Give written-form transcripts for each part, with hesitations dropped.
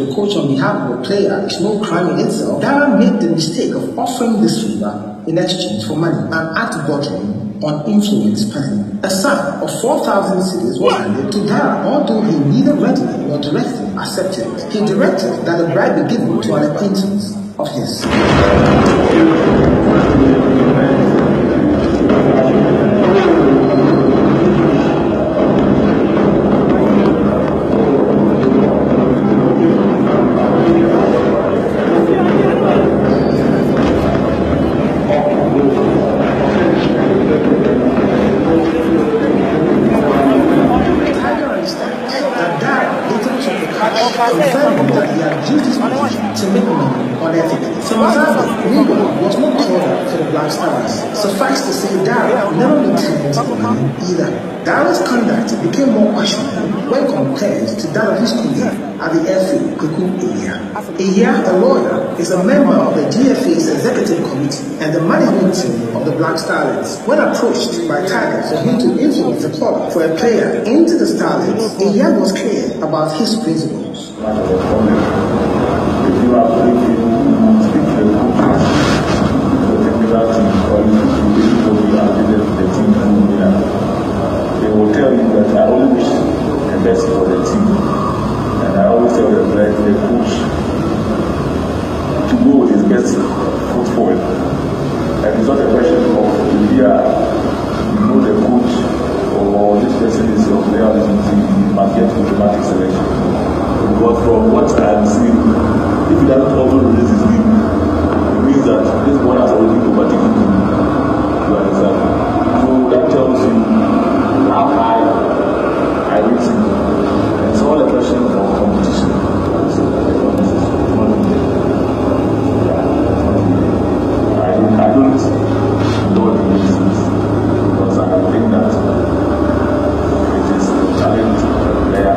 a coach on behalf of a player is no crime in itself, Dara made the mistake of offering this favor in exchange for money, an act bordering on influence peddling. A sum of 4,000 cedis was handed to Dara, although he neither readily nor directly accepted it. He directed that the bribe be given to an acquaintance of his. Confirming that he had used his position to make money unethically. So Mazaba was not called up for the Black Stars. Suffice to say, Dara never maintained money either. Dara's conduct became more questionable when compared to that of his colleague at the airfield, Kuku Iya. Iya, a lawyer, is a member of the GFA's executive committee and the management team of the Black Starlets. When approached by Tiger for him to influence the club for a player into the Starlets, Iya was clear about his principles. They will tell you that I always wish the best for the team, and I always tell them that the coach to go with his best foot forward. And it's not a question of either you know the coach or this person is your player on the team, you must get automatic selection. But from what I'm seeing, if he doesn't also release his team, it means that this boy has already overtaken him. You understand? So that tells you how high I rate him. It's all a question of competition. I don't know the reasons because I think that it is talent there.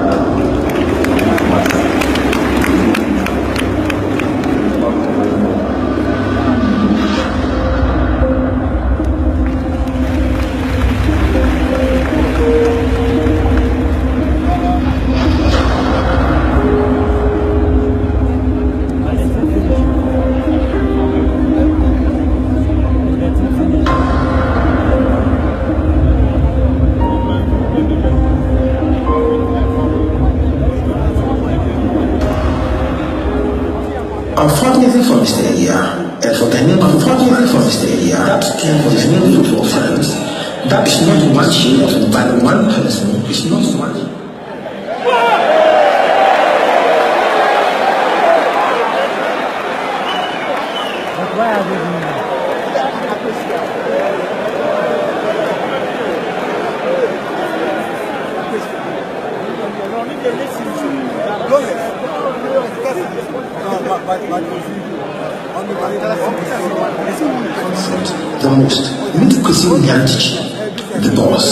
Unfortunately for Mr. Elia, and for Mr. Elia, that term for his new football fans, that is not one shade by the one person, it's not one. But why are they doing that? The most, meet Kusim Nyantichi, the boss.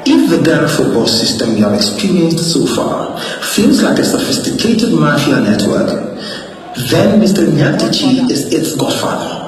If the Ghana football system you have experienced so far feels like a sophisticated mafia network, then Mr. Nyantichi is its godfather.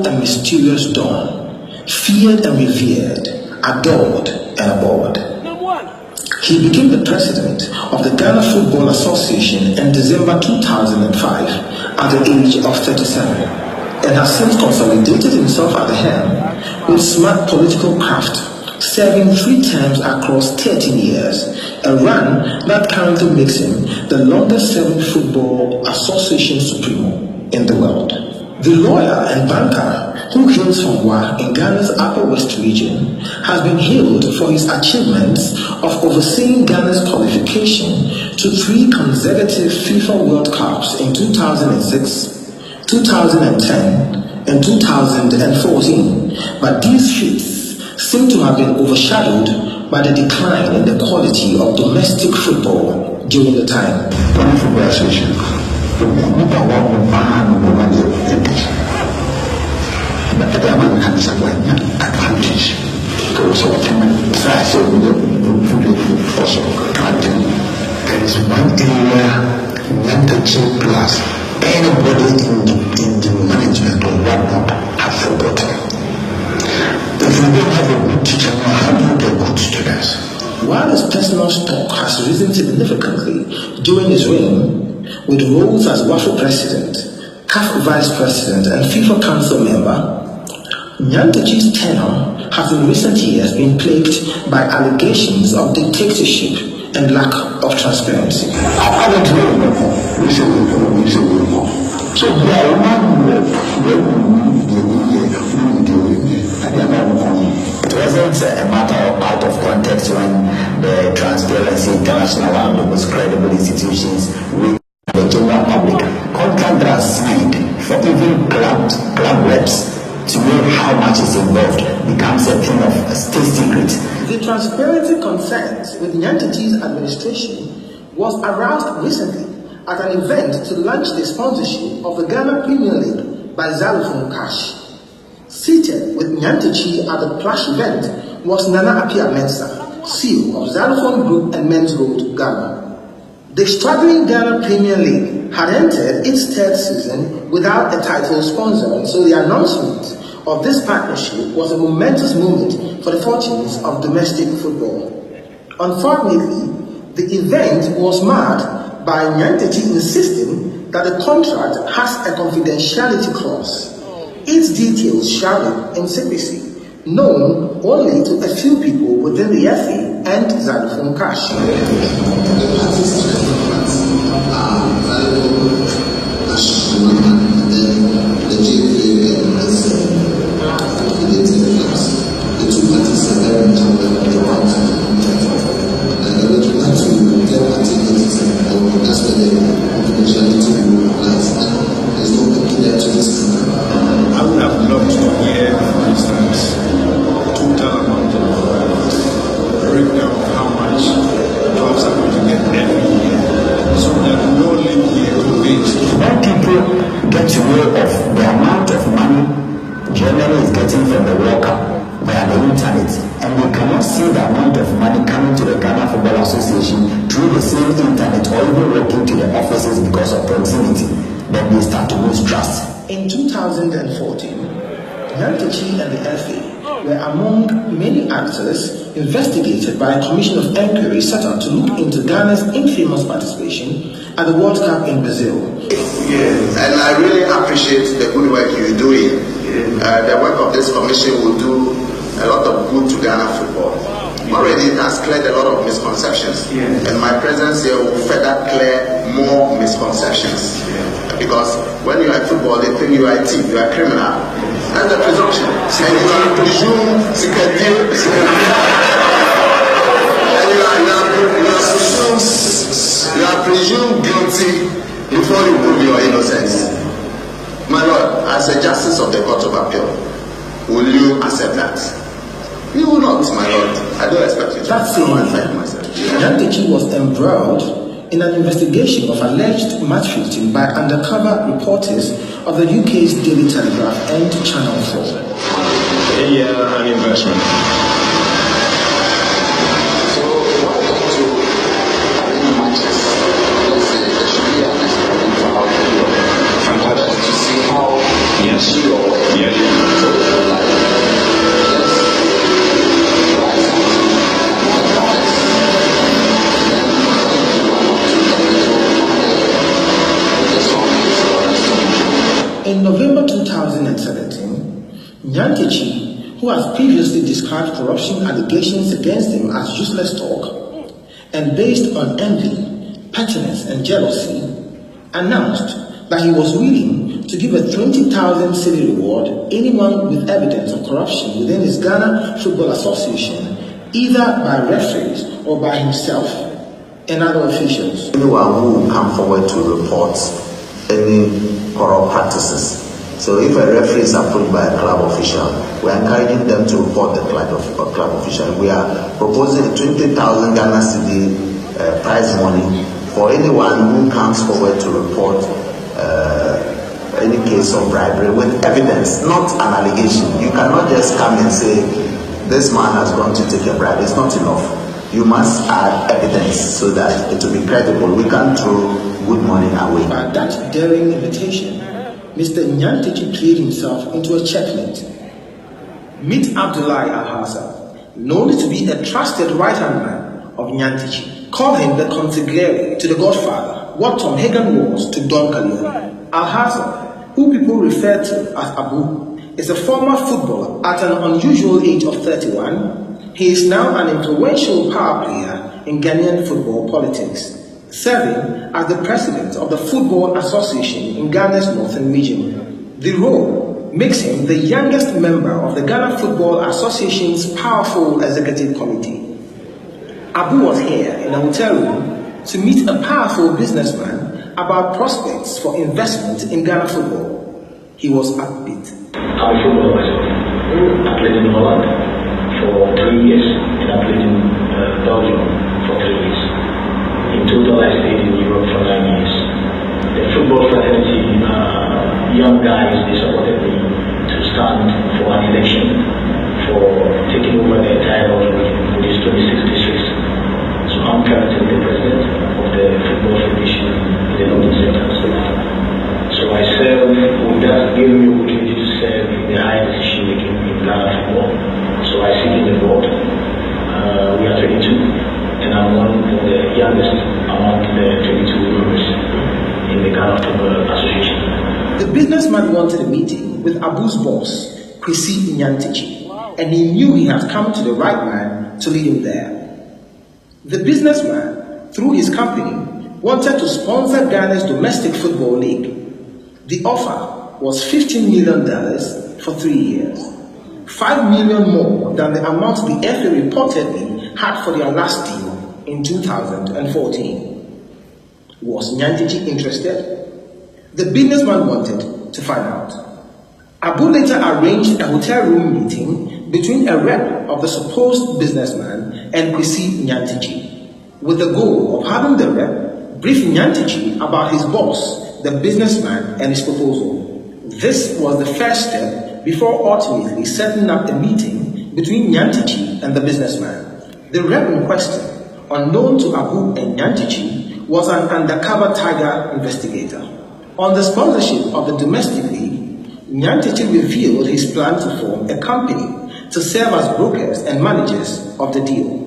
And mysterious dawn, feared and revered, adored and abhorred. He became the president of the Ghana Football Association in December 2005 at the age of 37 and has since consolidated himself at the helm with smart political craft, serving 3 terms across 13 years, a run that currently makes him the longest serving football association supremo in the world. The lawyer and banker who hails from Wa in Ghana's Upper West region, has been hailed for his achievements of overseeing Ghana's qualification to 3 consecutive FIFA World Cups in 2006, 2010, and 2014, but these feats seem to have been overshadowed by the decline in the quality of domestic football during the time. There is one area mentorship class anybody in the management or whatnot have forgotten. If we don't have a good teacher, how do you get good students? While his personal stock has risen significantly during his reign, with roles as WAFO President, CAF Vice President, and FIFA Council member, Nyantachi's tenure has in recent years been plagued by allegations of dictatorship and lack of transparency. I don't know. We say so it wasn't a matter of out of context when the Transparency International, one of the most credible institutions, with the general public contract that are signed for even club reps to know how much is involved becomes a thing of a state secret. The transparency concerns with Nyantachi's administration was aroused recently at an event to launch the sponsorship of the Ghana Premier League by cellphone cash. Seated with Nyantachi at the plush event was Nana Appiah-Mensah, CEO of cellphone Group and Men's Road, Ghana. The struggling Ghana Premier League had entered its 3rd season without a title sponsor, and so the announcement of this partnership was a momentous moment for the fortunes of domestic football. Unfortunately, the event was marred by Nyantachi insisting that the contract has a confidentiality clause, its details shrouded in secrecy, known only to a few people within the FA and Xylophone Cash. The parties to the contracts are valuable as money, and then the GFA has affiliated clubs. The 2 parties are very important in the contract. And we would like to get activities, and that's where the confidentiality lies. There's no peculiar to this contract. I would have loved to hear, for instance, total amount of breakdown of how much clubs are going to get every year, so that no league will compete. When people get to know of the amount of money Germany is getting from the World Cup via the internet, and they cannot see the amount of money coming to the Ghana Football Association through the same internet or even walking to the offices because of proximity, then they start to lose trust. In 2014, Nyantachi and the FA were among many actors investigated by a commission of inquiry set up to look into Ghana's infamous participation at the World Cup in Brazil. Yes, and I really appreciate the good work you're doing. The work of this commission will do a lot of good to Ghana football. Already it has cleared a lot of misconceptions, and my presence here will further clear more misconceptions. Because when you are in football, they think you are a thief, you are a criminal. That's the presumption. And you are presumed you are presumed guilty before you prove your innocence. My Lord, as a justice of the Court of Appeal, will you accept that? You will not, my Lord. I don't expect you to. That same month, Nyantachi was embroiled in an investigation of alleged match fixing by undercover reporters of the UK's Daily Telegraph and Channel 4. An investment. So, what about to any matches? Let's say there should be an experimental outfit. Fantastic. To see how she or In November 2017, Nyantachi, who has previously described corruption allegations against him as useless talk and based on envy, pettiness, and jealousy, announced that he was willing to give a 20,000 cedi reward anyone with evidence of corruption within his Ghana Football Association, either by referees or by himself and other officials. Anyone who will come forward to report any corrupt practices. So if a referee is approached by a club official, we are encouraging them to report the club official. We are proposing 20,000 Ghana cedi prize money for anyone who comes forward to report any case of bribery with evidence, not an allegation. You cannot just come and say, this man has gone to take a bribe. It's not enough. You must add evidence so that it will be credible. We can't throw good money away. By that daring invitation, Mr. Nyantichi played himself into a checkmate. Meet Abdullahi Al-Hassan, known to be a trusted right-hand man of Nyantichi, called him the consigliere to the Godfather, what Tom Hagen was to Don Corleone. Al-Hassan, who people refer to as Abu, is a former footballer at an unusual age of 31. He is now an influential power player in Ghanaian football politics, serving as the president of the Football Association in Ghana's Northern Region. The role makes him the youngest member of the Ghana Football Association's powerful executive committee. Abu was here in a hotel room to meet a powerful businessman about prospects for investment in Ghana football. He was upbeat. I'm a footballer myself. I played in Holland for 3 years, and I played in Belgium for 3 years. In total, I stayed in Europe for 9 years. The football fraternity, young guys, they supported me to stand for an election for taking over the entire Northern region for these 26 districts. So I'm currently the president of the Football Federation in the Northern Centre. So I serve, that gave me the opportunity to serve in the high decision making in Ghana football. So I sit in the board. We are 22, and I'm one of the youngest among the 22 members in the Ghana Football Association. The businessman wanted a meeting with Abu's boss, Kwesi Nyantichi, and he knew he had come to the right man to lead him there. The businessman, through his company, wanted to sponsor Ghana's domestic football league. The offer was $15 million for 3 years, $5 million more than the amount the FA reportedly had for their last deal in 2014. Was Nyantichi interested? The businessman wanted to find out. Abu later arranged a hotel room meeting between a rep of the supposed businessman and Kwesi Nyantichi, with the goal of having the rep brief Nyantichi about his boss, the businessman, and his proposal. This was the first step before ultimately setting up a meeting between Nyantichi and the businessman. The rep in question, unknown to Abu and Nyantichi, was an undercover tiger investigator. On the sponsorship of the domestic league, Nyantichi revealed his plan to form a company to serve as brokers and managers of the deal.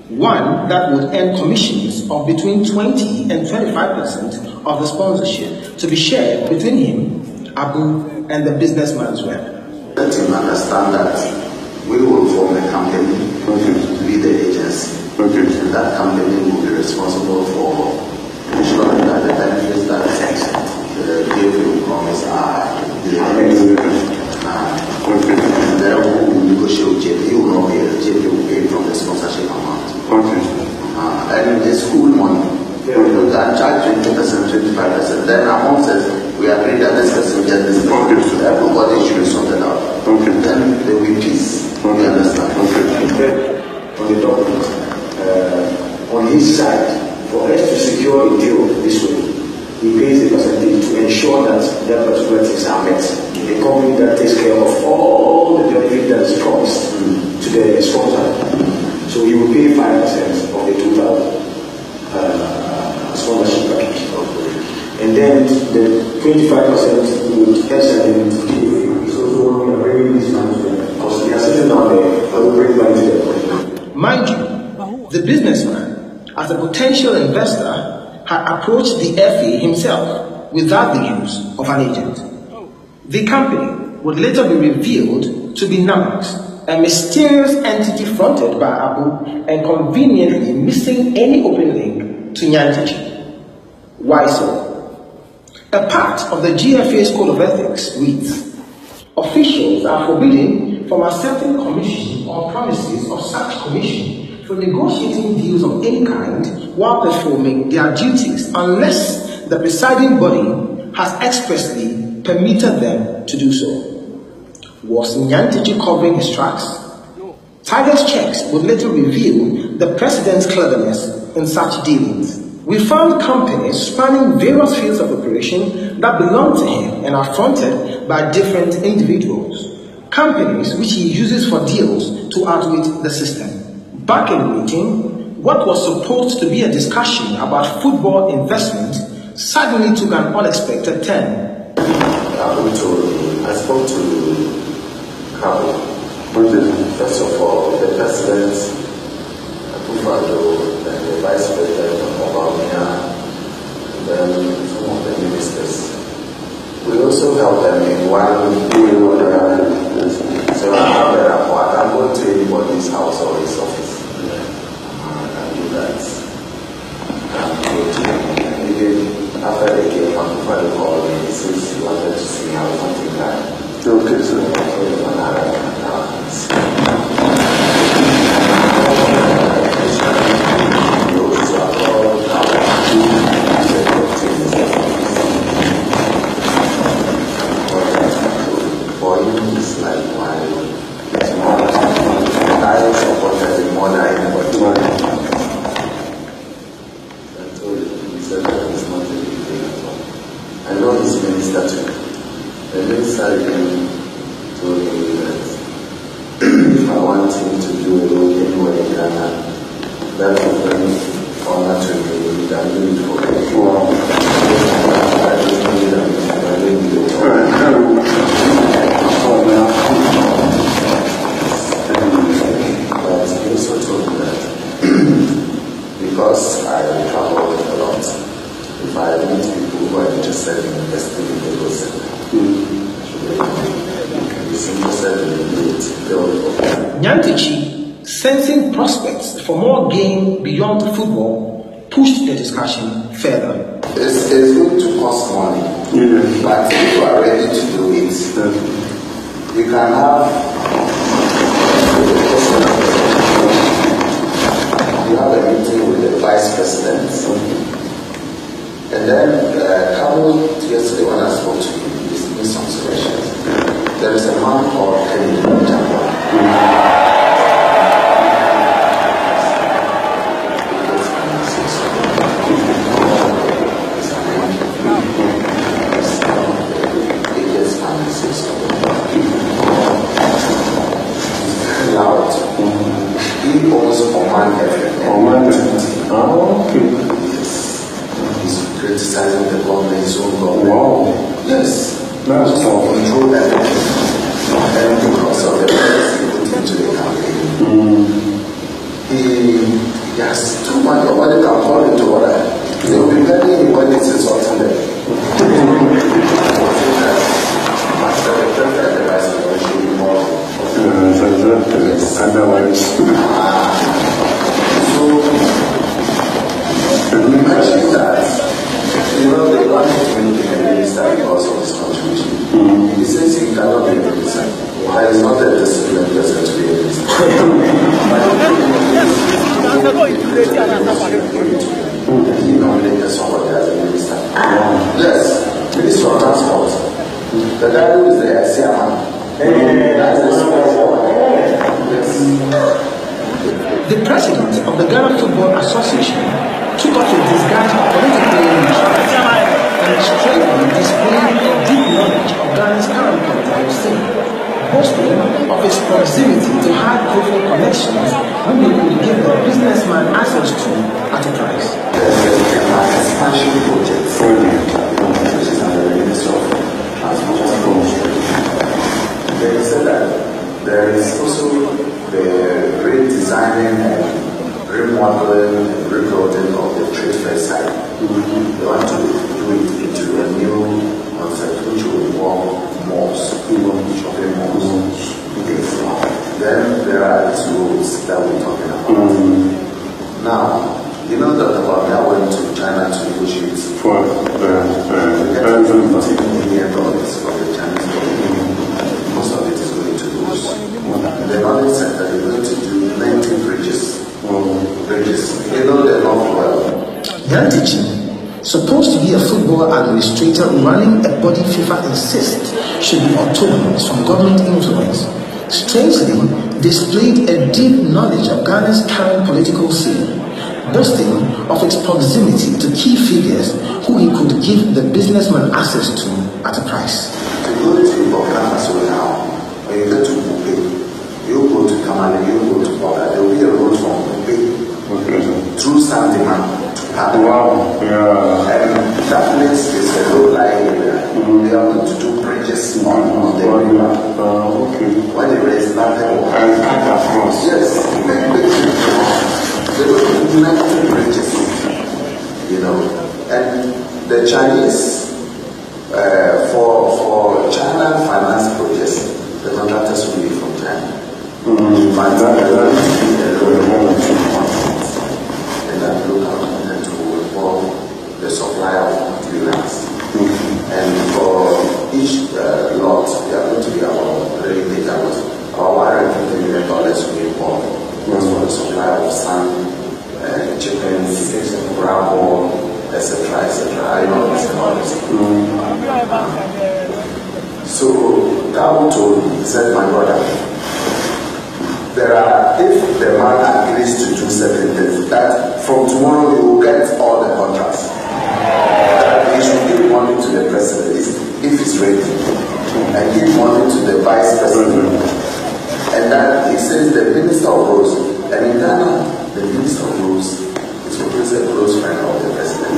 One that would earn commissions of between 20 and 25% of the sponsorship to be shared between him, Abu, and the businessman's rep. Let him understand that we will form a company to be the agency. And that company will be responsible for ensuring that the benefits that the deal will promise are delivered. And then we will negotiate with JP. He will not pay. JP will pay from the sponsorship amount. And the school money, we will charge 20%, 25%. Then amongst us, we agree that this person gets this money. So everybody should be sorted out. Then there will be peace. You understand? On the document, on his side, for us to secure a deal this way, he pays a percentage to ensure that that particular things are met. A company that takes care of all the benefit that is promised to the sponsor. So he will pay 5% of the total sponsorship package. And then the 25% would SLM is also a very easy management because they are sitting down there and will bring money to them. Mind you, the businessman, as a potential investor, had approached the FA himself without the use of an agent. The company would later be revealed to be Namax, a mysterious entity fronted by Abu and conveniently missing any open link to Nyantichi. Why so? A part of the GFA's Code of Ethics reads, officials are forbidden from accepting commission or promises of such commission for negotiating deals of any kind while performing their duties unless the presiding body has expressly permitted them to do so. Was Nyantichi covering his tracks? Tiger's checks would later reveal the president's cleverness in such dealings. We found companies spanning various fields of operation that belong to him and are fronted by different individuals. Companies which he uses for deals to outwit the system. Back in the meeting, what was supposed to be a discussion about football investment suddenly took an unexpected turn. I spoke to Cabo. First of all, the president, Akufo-Addo, and the vice president of Obama, and then some of the ministers. We also help them in one way or the other. So I can go to anybody's house or his office. I can do that. And even after they came, Akufo-Addo called me. He says he wanted to see how something like. Okay, so for him, it's like I supported him more than anybody. I told him, he said that it's not a big thing at all. I know his minister too. The minister even told me that if I want him to do a role anywhere in Ghana, that will bring honor to me. He can do it for me. I just need that. I don't need it. But he also told me that because I travel a lot, if I meet people who are interested in investing in the Lagos sector, Nyantichi, sensing prospects for more gain beyond football, pushed the discussion further. It's going to cost money, but if you are ready to do it, you can have a meeting with the vice president, and then Cabo yesterday when I spoke to him, he made some suggestions. There is a man called Kenny Jamba. He owns Oman FM. Oh, okay. He's criticizing the government, his own government. Wow. Yes. That's for control and because of the press he put into the campaign. He has too much. Nobody can fall into order. They will be telling him when it's insulting them. After the president, the vice president should be more. Yes. Otherwise. So, imagine that, they want to make him a minister because of his contribution. He says he cannot be a minister. There is not a disciplined person to be a minister. He nominated somebody as a minister. Yes, Minister of Transport. The guy who is the chairman. The president of the Ghana Football Association took off his disguise of political interest and straightly displayed deep knowledge of Ghana's current political scene, boasting of his proximity to high-profile connections whom he could give the businessman access to at a price. Expansion project, which is under the Ministry of Transport. They said that there is also the redesigning and remodeling and rebuilding of the trade fair site. They want to do it into a new concept which will involve malls, shopping malls. Then there are these roads that we're talking about. Now, you know that Obama went to China to negotiate for the Yantichi, supposed to be a football administrator running a body FIFA insists should be autonomous from government influence, strangely displayed a deep knowledge of Ghana's current political scene, boasting of its proximity to key figures who he could give the businessman access to at a price. To go to Burkina Faso now, when you get to Bupe, you go to Kamale, you go to Boga, there will be a road from Bupe through Sandima to Padu. Wow, yeah. And that place is a low-lying area. They are going to do bridges on the river. Okay. When the race nothing will And across. Yes, they will do 90 bridges, you know. And the Chinese, for China finance projects, the contractors will be from China. And that local content will involve the supply of materials. And for each lot, they are going to be about $150 million will be involved. That's for the supply of sand, chickens, gravel, etc., etc. I know this and all this. So Gao told me, he said, my brother, if the man agrees to do certain things, that from tomorrow you will get all the contracts. That he should give money to the president if he's ready, and give money to the vice president. And that he says the minister of roads, and in Ghana, the minister of roads is always a close friend of the president.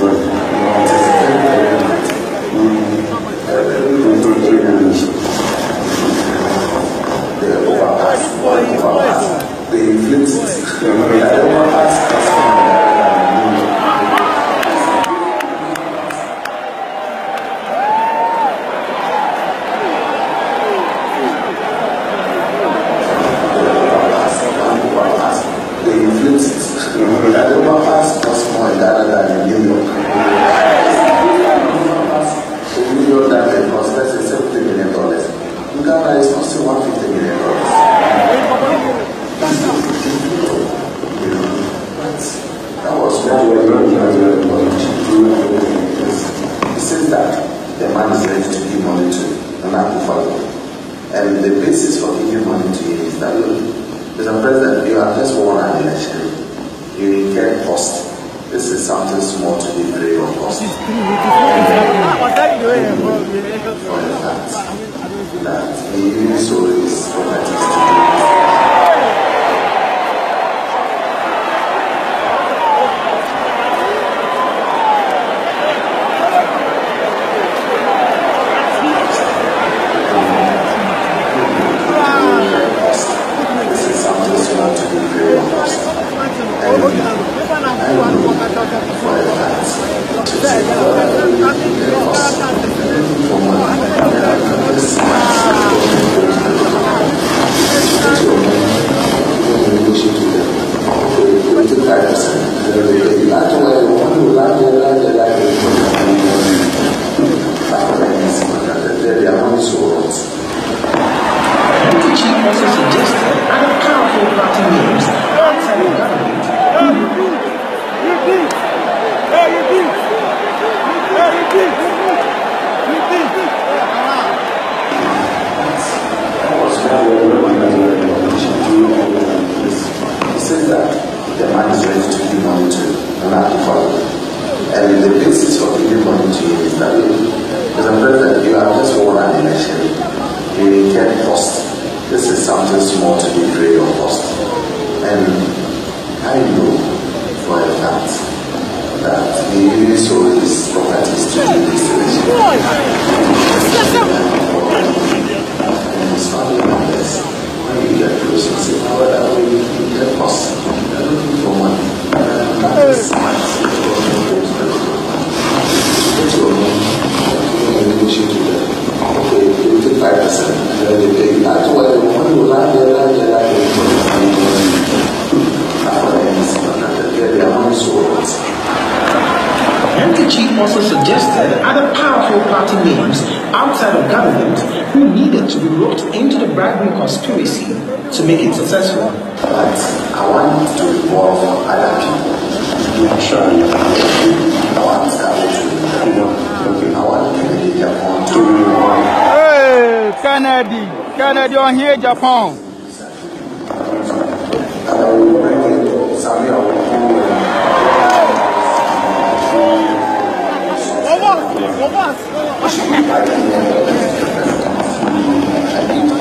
The overpass, they inflict it. The overpass costs more in Ghana than in New York. In New York, that may cost less than $70 million. In Ghana, it's costing $150 million. That was what we were doing. He says that the man is ready to give money to an follow. And the basis for giving money to him is that, look, Mr. President, you have just won an election. You get cost. This is something small to be free of cost. For the fact that he really sold his properties to This is something small to be free of cost. Yantichi also suggested other powerful party names outside the government He says that the man is ready to give money to another follow. And the basis for giving money to you is that, Mr. President, you have just won an election. You get cost. This is something small to be free of cost. And I know for a fact that he really sold his properties to do this election. And his family members, when you get close, you say, how that way you get cost? They're looking for money. That is smart. Okay, you take 5%. Then they pay. That's why the money will land there. Yantichi also suggested other powerful party names outside of government who needed to be roped into the bribery conspiracy to make it successful. But I want to involve other people. Kennedy on here, Japan.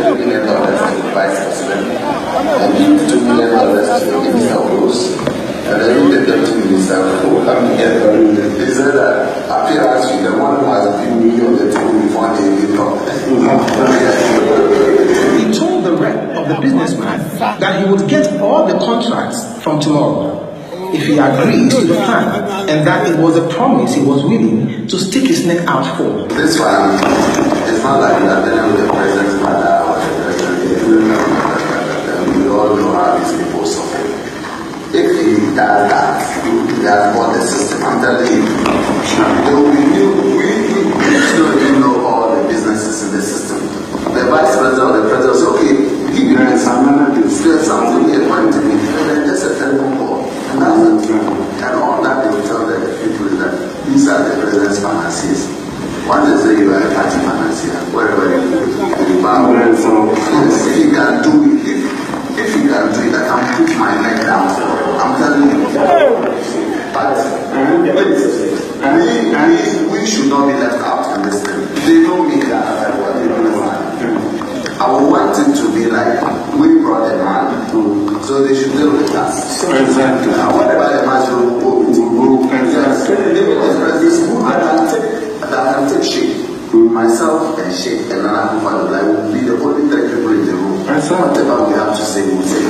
$3 million to the vice president, and $2 million to the minister of rules. And then the deputy minister who come together. They said that appearance with the one who has a few million of the two before they talk. He told the rep of the businessman that he would get all the contracts from tomorrow if he agreed to the plan, and that it was a promise he was willing to stick his neck out for. This one, it's not like that with the president's father or the president. We all know how these people suffer. If he does that, he has bought the system. I'm telling you, there will be new. We don't even know all the businesses in the system. The vice president or the president says, okay, give me something here, point to me, and then just a telephone call. And that's it. And all that they will tell the people is that these are the president's financiers. One is say you are a party financier, wherever you go, you bow. Yes, if you can do it, if you can do it, I can put my neck down. I'm telling you. But we should not be left out in this thing. They know me that I would want it to be like we brought a man, so they should deal with us. Exactly. Whatever the man will go. That can take shape. Myself and Sheikh and Nana Kufa will be the only 3 people in the room. Whatever we have to say, we'll say.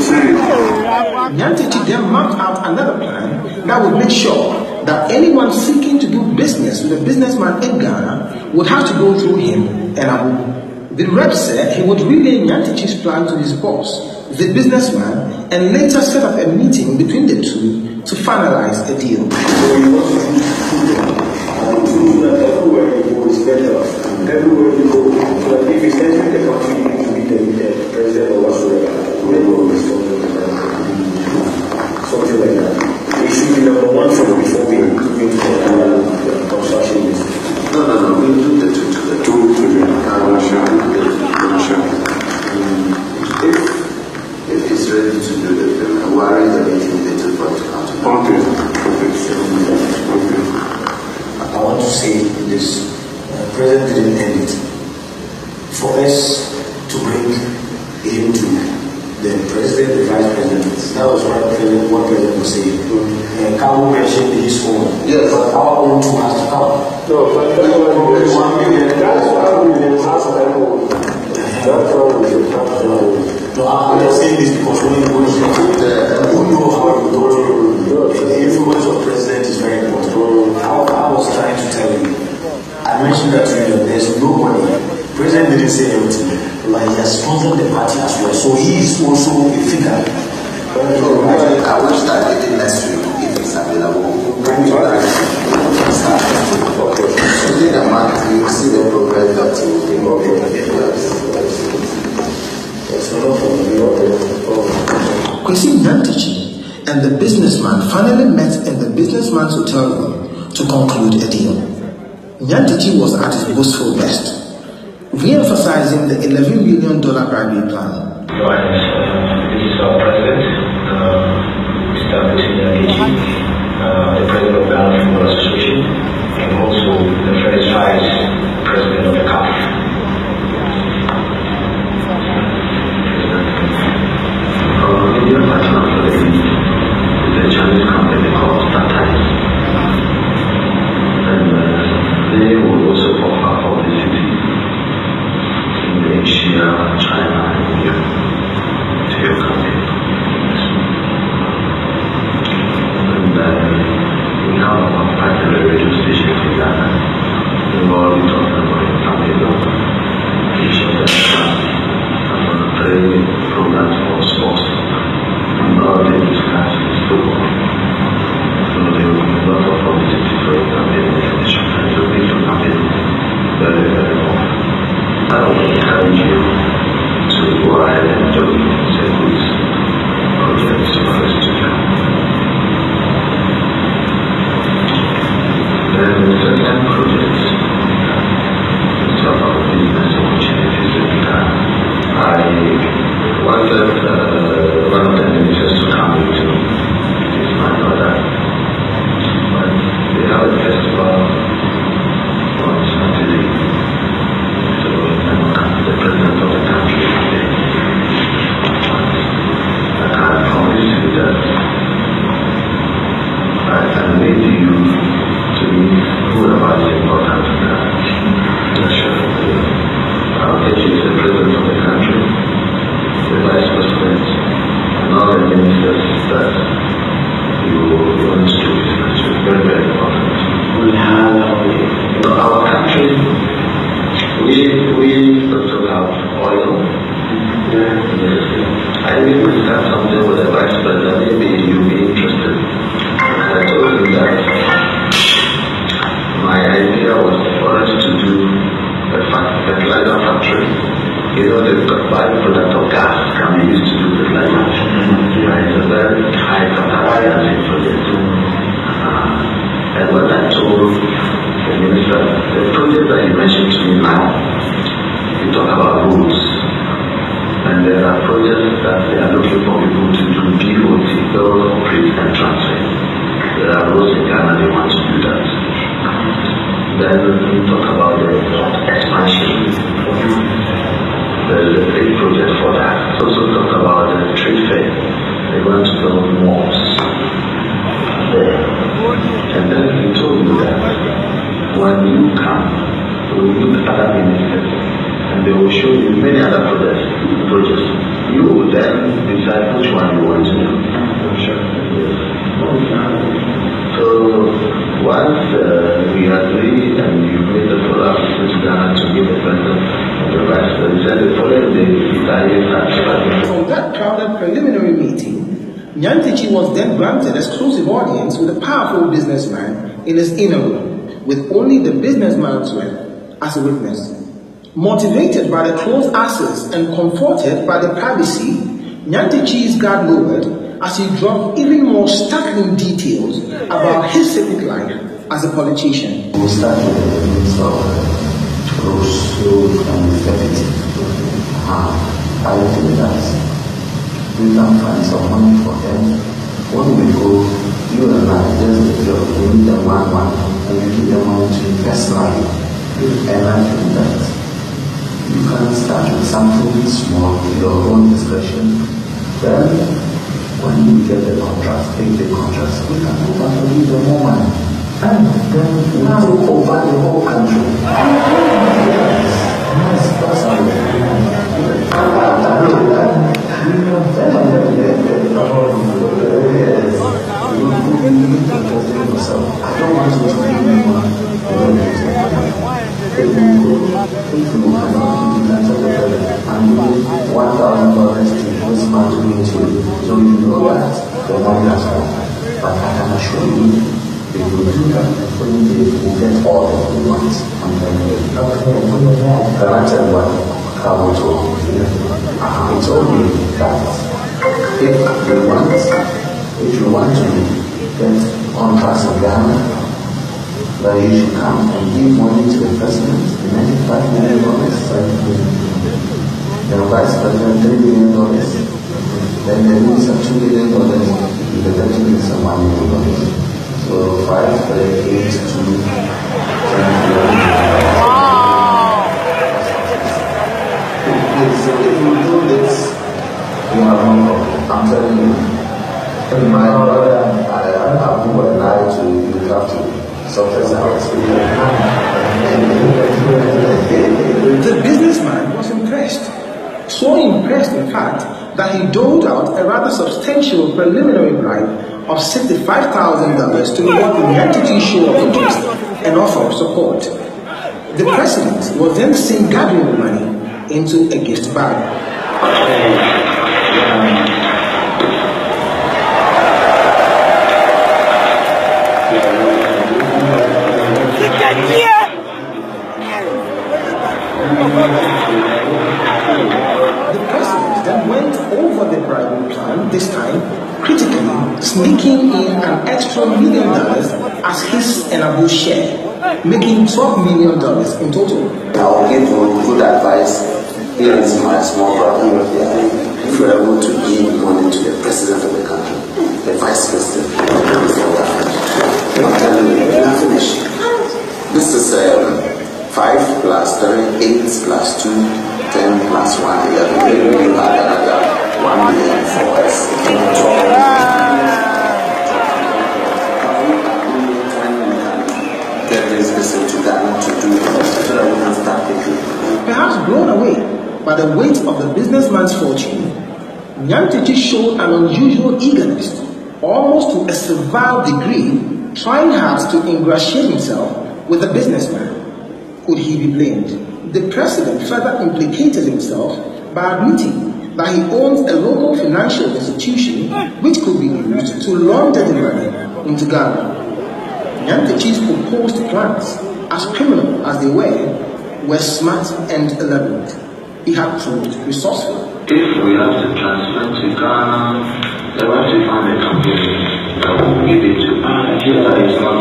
Nyantechi then mapped out another plan that would make sure that anyone seeking to do business with a businessman in Ghana would have to go through him and Abu. The rep said he would relay Nyantechi's plan to his boss, the businessman, and later set up a meeting between the two to finalize a deal. So you want to do that everywhere you go is better. Everywhere you go, so that if it's entering the country, you need to be the president or whatsoever. Something like that. We should be number one from before we go into the construction business. No, we do the two together. If he's ready to do the film, we arrange the meeting with the two to come to. Okay. I want to say this. President didn't end it. For us to bring him to the president, the vice president, that was what president was saying. Kabu mentioned his own. Yes. But our own too has to come. No, but that's why we have 1 million. That's why we have asked them. That's why we have asked them. No, I'm not saying this because when you go to the who know how you go to the influence of president is very important. I was trying to tell you. I mentioned that to you that there's nobody. President didn't say everything, but he has sponsored the party as well. So he is also a figure. I wish that maybe next week, if it's available, bring it back. Within a month, you will see the progress that you will bring up. Kwesi Nyantechi and the businessman finally met in the businessman's hotel room to conclude a deal. Nyantechi was at his boastful best, re-emphasizing the $11 million bribery plan. Your Highness, this is our President, Mr. Nyantechi, the President of Ghana Football Association, and also the first Vice President of the CAF. Our media partner for the is a Chinese company called StarTimes. And they will also offer publicity in Asia, China, and India to your company. And we have festival was actually so the president of the country. I can promise you that I can lead you to meet whoever is important in that. I'll get you to the president of the country, the vice president, and all the ministers that you want to do business with. Very, very important. We have our country, we also have oil. I will discuss something with the vice president, maybe you'll be interested. I told him that my idea was for us to do a fertilizer factory. You know, the byproduct of gas can be used to do fertilizer. It's a very high capacity project. And when I told the minister, the project that you mentioned to me now, you talk about roads. And there are projects that they are looking for people to do BOT, build, operate, and transfer. There are roads in Ghana, they want to do that. Then we talk about the expansion. There is a big project for that. Also talk about the trade fair. They want to build malls there. And then he told me that when you come, we will meet other ministers and they will show you many other projects. You will then decide which one you want to do. So once we agree and you made the follow-up to Ghana to meet the president and the vice president, the following day from that crowded preliminary meeting, Nyantichi was then granted exclusive audience with a powerful businessman in his inner room, with only the businessman's wife as a witness. Motivated by the close access and comforted by the privacy, Nyantichi's guard lowered as he dropped even more startling details about his civic life as a politician. We start with the needs of Rousseau and Deputy. I think that we can find some money for them. When we go, you and I, there's a job, we need them one, and we give them money to invest money. And I think that you can start with something small, your own discretion. Then, when you get the contract, take the contract, we can move on to give them more money. And then now we over the whole country. Yes, that's how we do it. I don't want to do anyone. If you $1,000 to this man to meet you, so you know that the money has come. But I can assure you, if you do that, you will get all that you want. And then can I tell you what Cabo told me? He told me that if you want to get contracts in Ghana, that you should come and give money to the president, $95 million, the vice president $3 million, then the minister $2 million, the deputy minister $1 million. So 5, 3, 8, 2, 10 million. So if you do this, you have no problem. I'm telling you. My brother, I put a lie to you, you have to. The businessman was impressed. So impressed, in fact, that he doled out a rather substantial preliminary bribe of $65,000 to reward the Nyantichi show of interest and offer of support. The president was then seen gathering the money into a gift bag. The president then went over the bribery plan, this time critically, sneaking in an extra $1 million as his and Abu's share, making $12 million in total. I will give you good advice. Here is my small brother. If you are able to give money to the president of the country, the vice president, I'm telling you, you can finish. this visit to Ghana to do so that we can start quickly. Perhaps blown away by the weight of the businessman's fortune, Nyantechi showed an unusual eagerness, almost to a servile degree, trying hard to ingratiate himself with the businessman. Could he be blamed? The president further implicated himself by admitting that he owns a local financial institution which could be used to launder the money into Ghana. Nyantechi's proposed plans, as criminal as they were smart and elaborate. He had proved resourceful. If we have to transfer to Ghana, then we have to find a company that will give it to that is not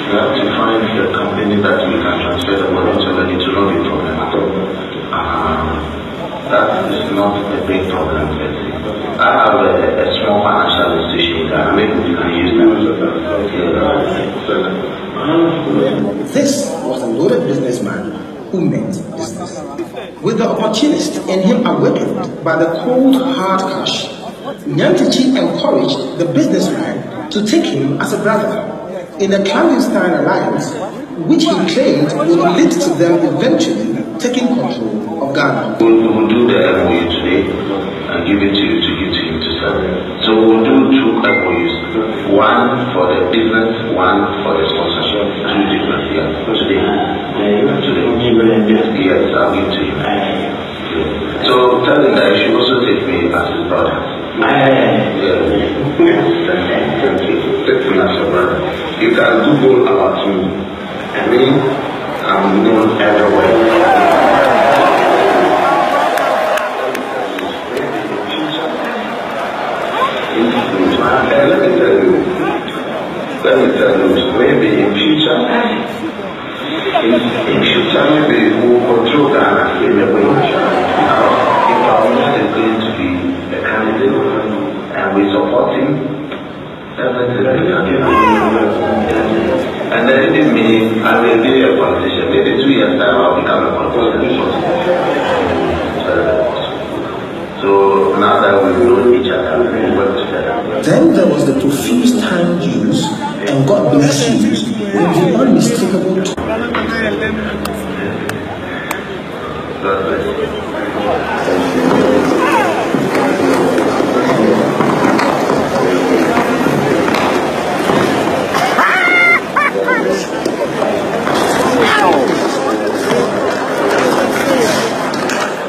we have to find a company that we can transfer the money to, and it will not be a problem at all. That is not a big problem. I have a small financial institution that maybe we can use them. This was a loaded businessman who meant business. With the opportunist in him awakened by the cold, hard cash, Nyantechi encouraged the businessman to take him as a brother in a clandestine alliance, which he claimed would lead to them eventually taking control of Ghana. We'll do the MOU today and give it to you to him to sell. So we'll do 2 MOUs. One for the business, one for the sponsorship. 2 different, today. Yes, I'll give to you. So tell him that you should also take me as his brother. Thank you. Take me as your brother. You can Google about me. I mean, I'm known everywhere. Let me tell you, maybe in future, maybe we'll control Ghana in a way. If our man is going to be a candidate and we support him, everything is and then it means I will be a politician. Maybe 2 years time I'll become a politician. So now that we know each other, we work together. Then there was the profuse time use and God bless you with the unmistakable God bless you.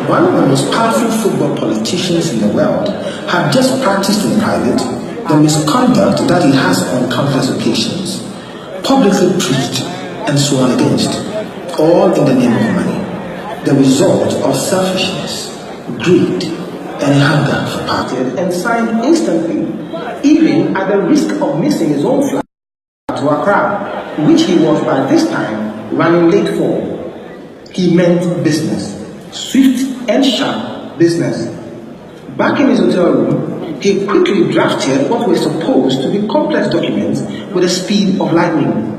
One of the most powerful football politicians in the world had just practiced in private the misconduct that he has on countless occasions, publicly preached and sworn against, all in the name of money, the result of selfishness, greed, and hunger for power, and signed instantly, even at the risk of missing his own flight to Accra, which he was by this time running late for. He meant business. Swift and sharp business. Back in his hotel room, he quickly drafted what were supposed to be complex documents with the speed of lightning.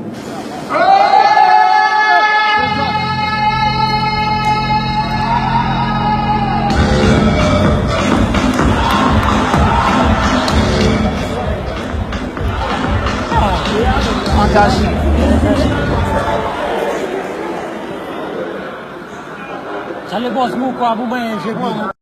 Sale bos mo ko abu